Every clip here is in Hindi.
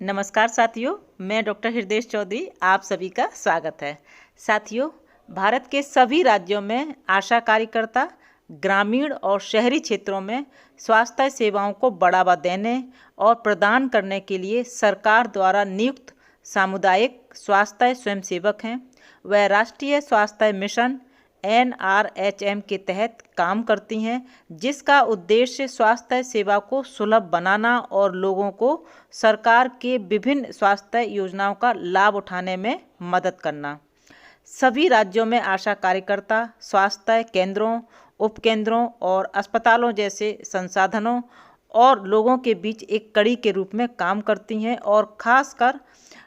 नमस्कार साथियों, मैं डॉक्टर हृदय चौधरी आप सभी का स्वागत है। साथियों, भारत के सभी राज्यों में आशा कार्यकर्ता ग्रामीण और शहरी क्षेत्रों में स्वास्थ्य सेवाओं को बढ़ावा देने और प्रदान करने के लिए सरकार द्वारा नियुक्त सामुदायिक स्वास्थ्य स्वयंसेवक हैं। वह राष्ट्रीय स्वास्थ्य मिशन NRHM के तहत काम करती हैं, जिसका उद्देश्य स्वास्थ्य सेवा को सुलभ बनाना और लोगों को सरकार के विभिन्न स्वास्थ्य योजनाओं का लाभ उठाने में मदद करना। सभी राज्यों में आशा कार्यकर्ता स्वास्थ्य केंद्रों, उपकेंद्रों और अस्पतालों जैसे संसाधनों और लोगों के बीच एक कड़ी के रूप में काम करती हैं और खासकर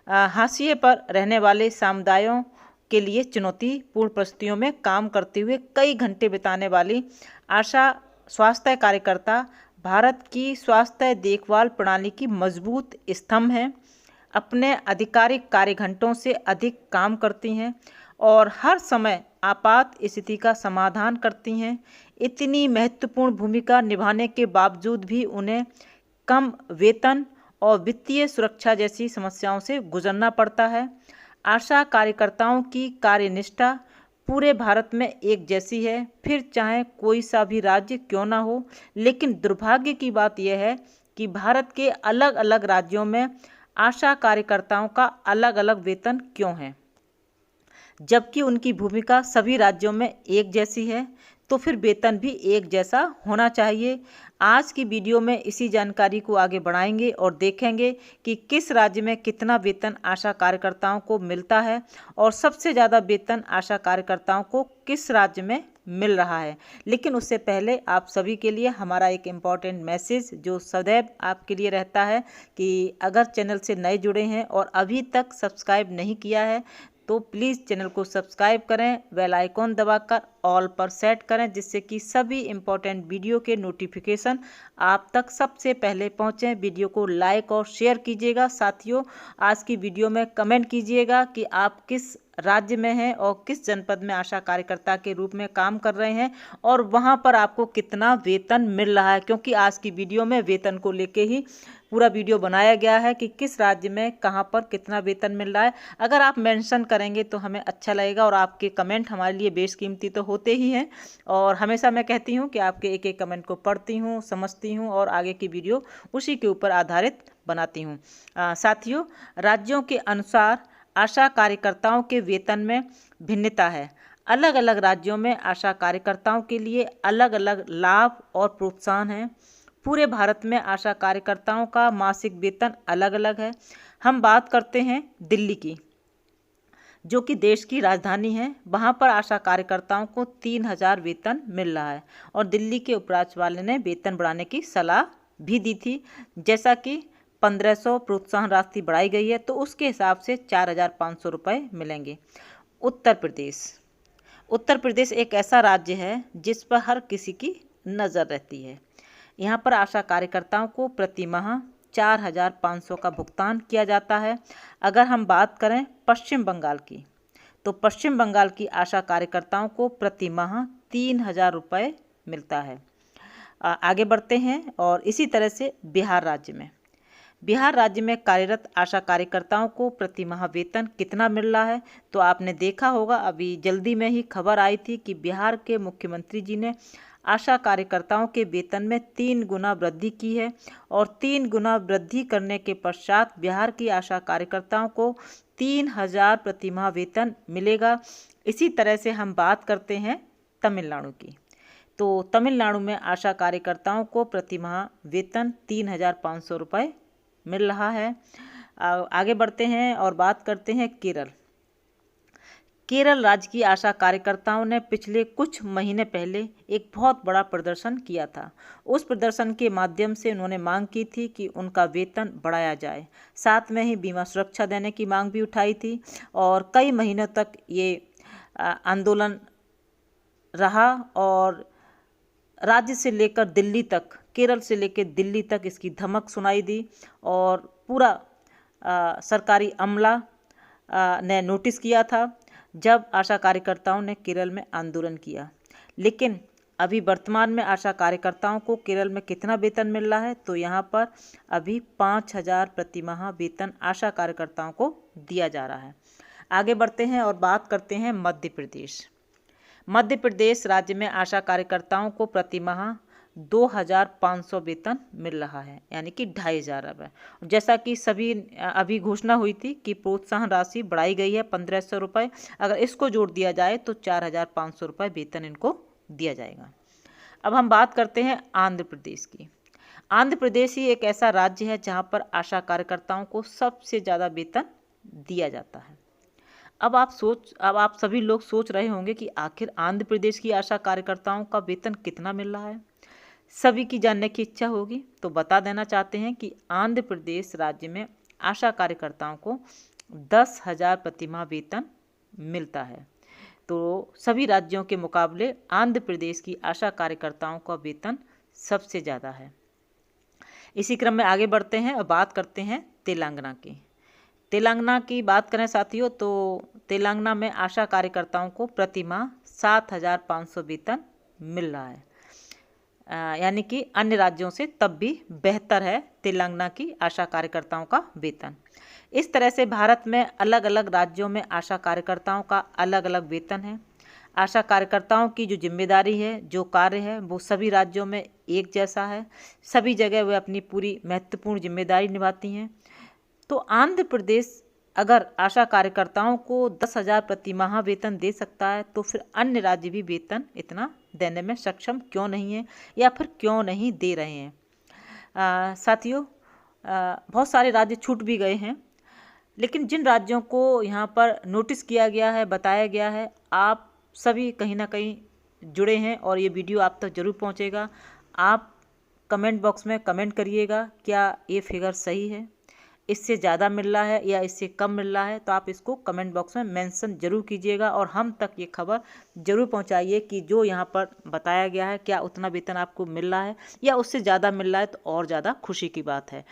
हाशिए पर रहने वाले समुदायों के लिए चुनौतीपूर्ण परिस्थितियों में काम करते हुए कई घंटे बिताने वाली आशा स्वास्थ्य कार्यकर्ता भारत की स्वास्थ्य देखभाल प्रणाली की मजबूत स्तंभ हैं। अपने आधिकारिक कार्य घंटों से अधिक काम करती हैं और हर समय आपात स्थिति का समाधान करती हैं। इतनी महत्वपूर्ण भूमिका निभाने के बावजूद भी उन्हें कम वेतन और वित्तीय सुरक्षा जैसी समस्याओं से गुजरना पड़ता है। आशा कार्यकर्ताओं की कार्यनिष्ठा पूरे भारत में एक जैसी है, फिर चाहे कोई सा भी राज्य क्यों ना हो। लेकिन दुर्भाग्य की बात यह है कि भारत के अलग अलग राज्यों में आशा कार्यकर्ताओं का अलग अलग वेतन क्यों है, जबकि उनकी भूमिका सभी राज्यों में एक जैसी है। तो फिर वेतन भी एक जैसा होना चाहिए। आज की वीडियो में इसी जानकारी को आगे बढ़ाएंगे और देखेंगे कि किस राज्य में कितना वेतन आशा कार्यकर्ताओं को मिलता है और सबसे ज़्यादा वेतन आशा कार्यकर्ताओं को किस राज्य में मिल रहा है। लेकिन उससे पहले आप सभी के लिए हमारा एक इम्पॉर्टेंट मैसेज जो सदैव आपके लिए रहता है कि अगर चैनल से नए जुड़े हैं और अभी तक सब्सक्राइब नहीं किया है तो प्लीज़ चैनल को सब्सक्राइब करें, बेल आइकॉन दबाकर ऑल पर सेट करें, जिससे कि सभी इम्पोर्टेंट वीडियो के नोटिफिकेशन आप तक सबसे पहले पहुंचें। वीडियो को लाइक और शेयर कीजिएगा। साथियों, आज की वीडियो में कमेंट कीजिएगा कि आप किस राज्य में हैं और किस जनपद में आशा कार्यकर्ता के रूप में काम कर रहे हैं और वहां पर आपको कितना वेतन मिल रहा है, क्योंकि आज की वीडियो में वेतन को लेके ही पूरा वीडियो बनाया गया है कि किस राज्य में कहां पर कितना वेतन मिल रहा है। अगर आप मेंशन करेंगे तो हमें अच्छा लगेगा और आपके कमेंट हमारे लिए बेशकीमती तो होते ही हैं और हमेशा मैं कहती हूं कि आपके एक एक कमेंट को पढ़ती हूं, समझती हूं और आगे की वीडियो उसी के ऊपर आधारित बनाती हूं। साथियों, राज्यों के अनुसार आशा कार्यकर्ताओं के वेतन में भिन्नता है। अलग अलग राज्यों में आशा कार्यकर्ताओं के लिए अलग अलग लाभ और प्रोत्साहन हैं। पूरे भारत में आशा कार्यकर्ताओं का मासिक वेतन अलग अलग है। हम बात करते हैं दिल्ली की, जो कि देश की राजधानी है। वहां पर आशा कार्यकर्ताओं को 3000 वेतन मिल रहा है और दिल्ली के उपराज्यपाल ने वेतन बढ़ाने की सलाह भी दी थी। जैसा कि 1500 प्रोत्साहन राशि बढ़ाई गई है तो उसके हिसाब से 4500 रुपये मिलेंगे। उत्तर प्रदेश एक ऐसा राज्य है जिस पर हर किसी की नज़र रहती है। यहाँ पर आशा कार्यकर्ताओं को प्रति माह 4500 का भुगतान किया जाता है। अगर हम बात करें पश्चिम बंगाल की, तो पश्चिम बंगाल की आशा कार्यकर्ताओं को प्रति माह 3000 रुपये मिलता है। आगे बढ़ते हैं और इसी तरह से बिहार राज्य में कार्यरत आशा कार्यकर्ताओं को प्रति माह वेतन कितना मिल रहा है, तो आपने देखा होगा अभी जल्दी में ही खबर आई थी कि बिहार के मुख्यमंत्री जी ने आशा कार्यकर्ताओं के वेतन में 3 गुना वृद्धि की है और 3 गुना वृद्धि करने के पश्चात बिहार की आशा कार्यकर्ताओं को 3000 प्रति माह वेतन मिलेगा। इसी तरह से हम बात करते हैं तमिलनाडु की, तो तमिलनाडु में आशा कार्यकर्ताओं को प्रति माह वेतन 3500 रुपये मिल रहा है। आगे बढ़ते हैं और बात करते हैं केरल राज्य की आशा कार्यकर्ताओं ने पिछले कुछ महीने पहले एक बहुत बड़ा प्रदर्शन किया था। उस प्रदर्शन के माध्यम से उन्होंने मांग की थी कि उनका वेतन बढ़ाया जाए, साथ में ही बीमा सुरक्षा देने की मांग भी उठाई थी और कई महीनों तक ये आंदोलन रहा और राज्य से लेकर दिल्ली तक, केरल से लेकर दिल्ली तक इसकी धमक सुनाई दी और पूरा सरकारी अमला ने नोटिस किया था जब आशा कार्यकर्ताओं ने केरल में आंदोलन किया। लेकिन अभी वर्तमान में आशा कार्यकर्ताओं को केरल में कितना वेतन मिल रहा है, तो यहाँ पर अभी 5,000 प्रति माह वेतन आशा कार्यकर्ताओं को दिया जा रहा है। आगे बढ़ते हैं और बात करते हैं मध्य प्रदेश। मध्य प्रदेश राज्य में आशा कार्यकर्ताओं को प्रति माह 2,500 वेतन मिल रहा है, यानी कि 2,500 रुपये। जैसा कि सभी अभी घोषणा हुई थी कि प्रोत्साहन राशि बढ़ाई गई है 1,500 रुपये, अगर इसको जोड़ दिया जाए तो 4,500 रुपये वेतन इनको दिया जाएगा। अब हम बात करते हैं आंध्र प्रदेश की। आंध्र प्रदेश ही एक ऐसा राज्य है जहाँ पर आशा कार्यकर्ताओं को सबसे ज़्यादा वेतन दिया जाता है। अब आप सभी लोग सोच रहे होंगे कि आखिर आंध्र प्रदेश की आशा कार्यकर्ताओं का वेतन कितना मिल रहा है। सभी की जानने की इच्छा होगी, तो बता देना चाहते हैं कि आंध्र प्रदेश राज्य में आशा कार्यकर्ताओं को 10,000 प्रति माह वेतन मिलता है। तो सभी राज्यों के मुकाबले आंध्र प्रदेश की आशा कार्यकर्ताओं का वेतन सबसे ज़्यादा है। इसी क्रम में आगे बढ़ते हैं और बात करते हैं तेलंगाना की। तेलंगाना की बात करें साथियों, तो तेलंगाना में आशा कार्यकर्ताओं को प्रति माह 7,500 वेतन मिल रहा है, यानी कि अन्य राज्यों से तब भी बेहतर है तेलंगाना की आशा कार्यकर्ताओं का वेतन। इस तरह से भारत में अलग अलग राज्यों में आशा कार्यकर्ताओं का अलग अलग वेतन है। आशा कार्यकर्ताओं की जो जिम्मेदारी है, जो कार्य है, वो सभी राज्यों में एक जैसा है। सभी जगह वे अपनी पूरी महत्वपूर्ण जिम्मेदारी निभाती हैं। तो आंध्र प्रदेश अगर आशा कार्यकर्ताओं को 10,000 प्रति माह वेतन दे सकता है, तो फिर अन्य राज्य भी वेतन इतना देने में सक्षम क्यों नहीं है, या फिर क्यों नहीं दे रहे हैं। साथियों, बहुत सारे राज्य छूट भी गए हैं, लेकिन जिन राज्यों को यहाँ पर नोटिस किया गया है, बताया गया है, आप सभी कहीं ना कहीं जुड़े हैं और ये वीडियो आप तक जरूर पहुँचेगा। आप कमेंट बॉक्स में कमेंट करिएगा, क्या ये फिगर सही है, इससे ज़्यादा मिल रहा है या इससे कम मिल रहा है। तो आप इसको कमेंट बॉक्स में मेंशन जरूर कीजिएगा और हम तक ये खबर जरूर पहुंचाइए कि जो यहाँ पर बताया गया है, क्या उतना वेतन आपको मिल रहा है या उससे ज़्यादा मिल रहा है, तो और ज़्यादा खुशी की बात है।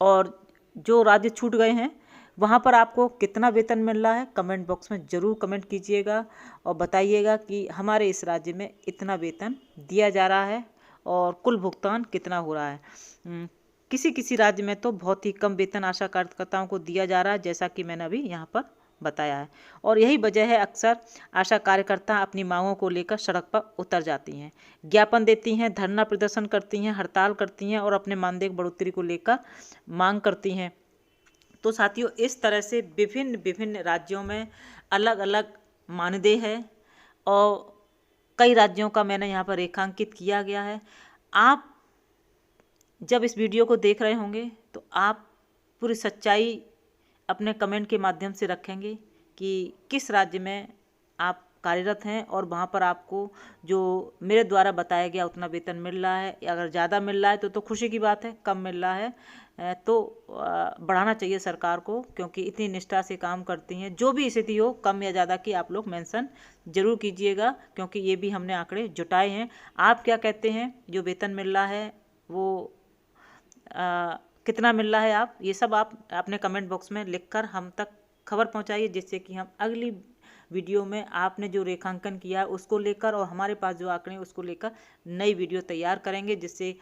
और जो राज्य छूट गए हैं, वहाँ पर आपको कितना वेतन मिल रहा है, कमेंट बॉक्स में ज़रूर कमेंट कीजिएगा और बताइएगा कि हमारे इस राज्य में इतना वेतन दिया जा रहा है और कुल भुगतान कितना हो रहा है। किसी किसी राज्य में तो बहुत ही कम वेतन आशा कार्यकर्ताओं को दिया जा रहा है, जैसा कि मैंने अभी यहाँ पर बताया है। और यही वजह है अक्सर आशा कार्यकर्ता अपनी मांगों को लेकर सड़क पर उतर जाती हैं, ज्ञापन देती हैं, धरना प्रदर्शन करती हैं, हड़ताल करती हैं और अपने मानदेय बढ़ोतरी को लेकर मांग करती हैं। तो साथियों, इस तरह से विभिन्न विभिन्न राज्यों में अलग अलग मानदेय है और कई राज्यों का मैंने यहाँ पर रेखांकित किया गया है। आप जब इस वीडियो को देख रहे होंगे तो आप पूरी सच्चाई अपने कमेंट के माध्यम से रखेंगे कि किस राज्य में आप कार्यरत हैं और वहाँ पर आपको जो मेरे द्वारा बताया गया उतना वेतन मिल रहा है। अगर ज़्यादा मिल रहा है तो खुशी की बात है, कम मिल रहा है तो बढ़ाना चाहिए सरकार को, क्योंकि इतनी निष्ठा से काम करती हैं। जो भी स्थिति हो, कम या ज़्यादा की आप लोग मेंशन जरूर कीजिएगा, क्योंकि ये भी हमने आंकड़े जुटाए हैं। आप क्या कहते हैं, जो वेतन मिल रहा है वो कितना मिल रहा है, आप ये सब आप अपने कमेंट बॉक्स में लिखकर हम तक खबर पहुंचाइए, जिससे कि हम अगली वीडियो में आपने जो रेखांकन किया है उसको लेकर और हमारे पास जो आंकड़े उसको लेकर नई वीडियो तैयार करेंगे, जिससे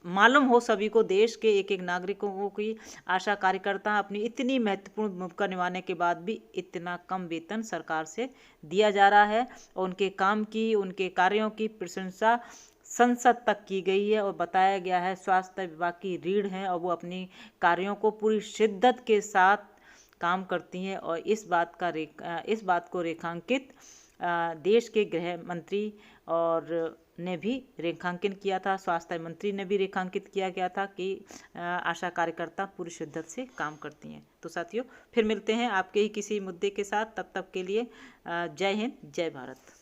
मालूम हो सभी को, देश के एक एक नागरिकों की आशा कार्यकर्ता अपनी इतनी महत्वपूर्ण भूमिका निभाने के बाद भी इतना कम वेतन सरकार से दिया जा रहा है। और उनके काम की, उनके कार्यों की प्रशंसा संसद तक की गई है और बताया गया है स्वास्थ्य विभाग की रीढ़ हैं और वो अपनी कार्यों को पूरी शिद्दत के साथ काम करती हैं। और इस बात को रेखांकित देश के गृह मंत्री और ने भी रेखांकन किया था, स्वास्थ्य मंत्री ने भी रेखांकित किया गया था कि आशा कार्यकर्ता पूरी शिद्दत से काम करती हैं। तो साथियों, फिर मिलते हैं आपके ही किसी मुद्दे के साथ, तब तक के लिए जय हिंद, जय भारत।